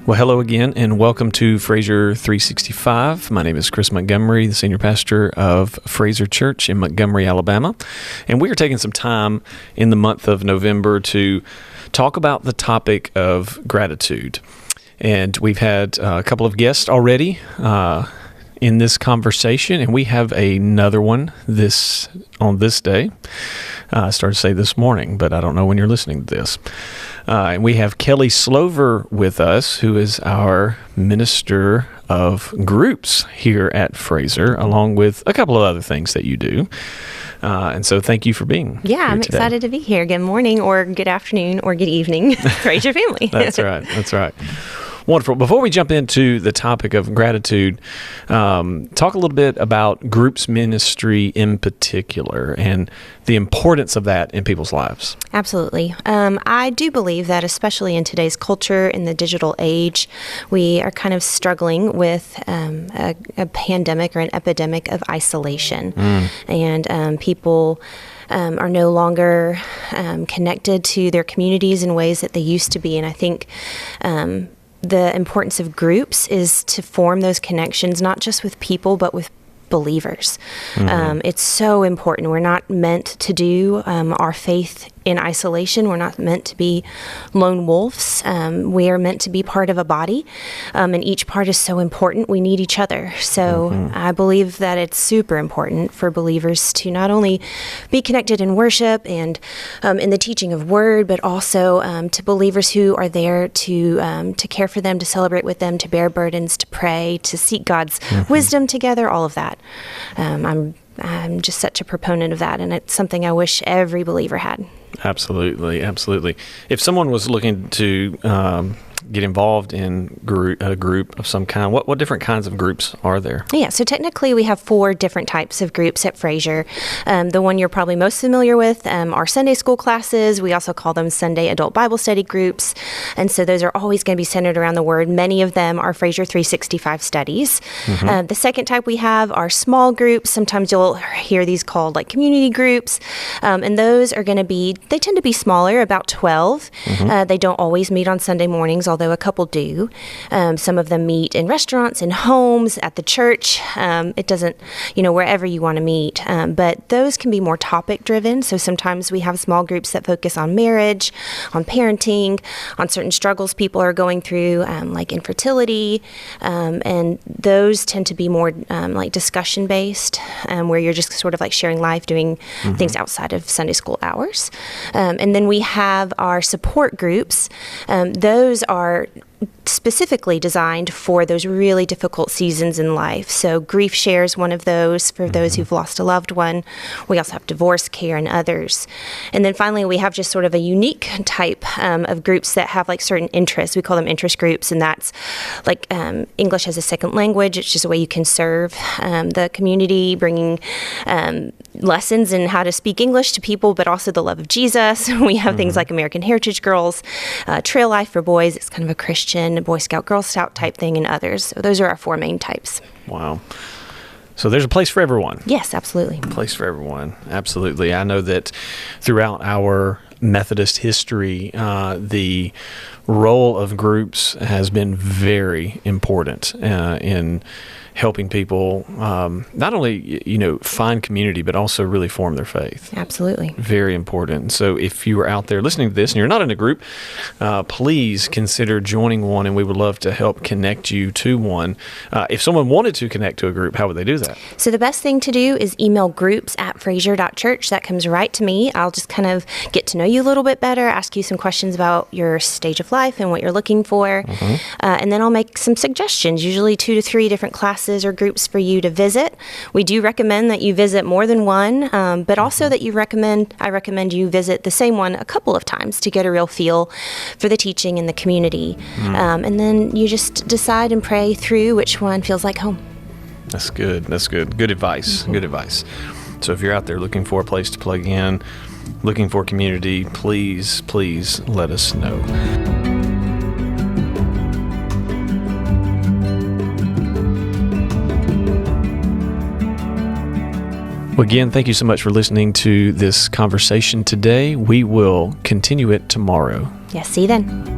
Well, hello again, and welcome to Fraser 365. My name is Chris Montgomery, the senior pastor of Fraser Church in Montgomery, Alabama. And we are taking some time in the month of November to talk about the topic of gratitude. And we've had a couple of guests already in this conversation, and we have another one on this day. I started to say this morning, but I don't know when you're listening to this. And we have Kelly Slover with us, who is our minister of groups here at Fraser, along with a couple of other things that you do. And so thank you for being here I'm today. excited to be here. Good morning or good afternoon or good evening, Fraser family. That's right. Wonderful. Before we jump into the topic of gratitude, talk a little bit about groups ministry in particular and the importance of that in people's lives. Absolutely. I do believe that especially in today's culture, in the digital age, we are kind of struggling with a pandemic or an epidemic of isolation. And people are no longer connected to their communities in ways that they used to be. And I think the importance of groups is to form those connections, not just with people, but with believers. It's so important. We're not meant to do our faith in isolation. We're not meant to be lone wolves. We are meant to be part of a body, and each part is so important. We need each other. So I believe that it's super important for believers to not only be connected in worship and in the teaching of word, but also to believers who are there to care for them, to celebrate with them, to bear burdens, to pray, to seek God's wisdom together, all of that. I'm just such a proponent of that, and it's something I wish every believer had. Absolutely. If someone was looking to get involved in a group of some kind, what different kinds of groups are there? Yeah, so technically we have 4 different types of groups at Fraser. The one you're probably most familiar with are Sunday school classes. We also call them Sunday adult Bible study groups. And so those are always going to be centered around the Word. Many of them are Fraser 365 studies. The second type we have are small groups. Sometimes you'll hear these called like community groups. And those are going to be, they tend to be smaller, about 12. They don't always meet on Sunday mornings, although a couple do. Some of them meet in restaurants, in homes, at the church. It doesn't, wherever you want to meet. But those can be more topic driven. So sometimes we have small groups that focus on marriage, on parenting, on certain struggles people are going through, like infertility. And those tend to be more like discussion based, where you're just sort of like sharing life, doing things outside of Sunday school hours. And then we have our support groups. Those are specifically designed for those really difficult seasons in life. So grief share is one of those for those who've lost a loved one. We also have divorce care and others. And then finally, we have just sort of a unique type of groups that have like certain interests. We call them interest groups, and that's like English as a second language. It's just a way you can serve the community, bringing lessons in how to speak English to people, but also the love of Jesus. We have things like American Heritage Girls, Trail Life for boys. It's kind of a Christian Boy Scout, Girl Scout type thing, and others. So those are our 4 main types. Wow. So there's a place for everyone. Yes, absolutely. A place for everyone. Absolutely. I know that throughout our Methodist history, the role of groups has been very important in helping people not only, find community, but also really form their faith. Absolutely. Very important. So if you are out there listening to this and you're not in a group, please consider joining one, and we would love to help connect you to one. If someone wanted to connect to a group, how would they do that? So the best thing to do is email groups@fraser.church. That comes right to me. I'll just kind of get to know you a little bit better, ask you some questions about your stage of life and what you're looking for. And then I'll make some suggestions, usually 2 to 3 different classes or groups for you to visit. We do recommend that you visit more than one, but also that I recommend you visit the same one a couple of times to get a real feel for the teaching and the community. And then you just decide and pray through which one feels like home. That's good. Good advice. Good advice. So if you're out there looking for a place to plug in, looking for community, please let us know. Well, again, thank you so much for listening to this conversation today. We will continue it tomorrow. Yes, see you then.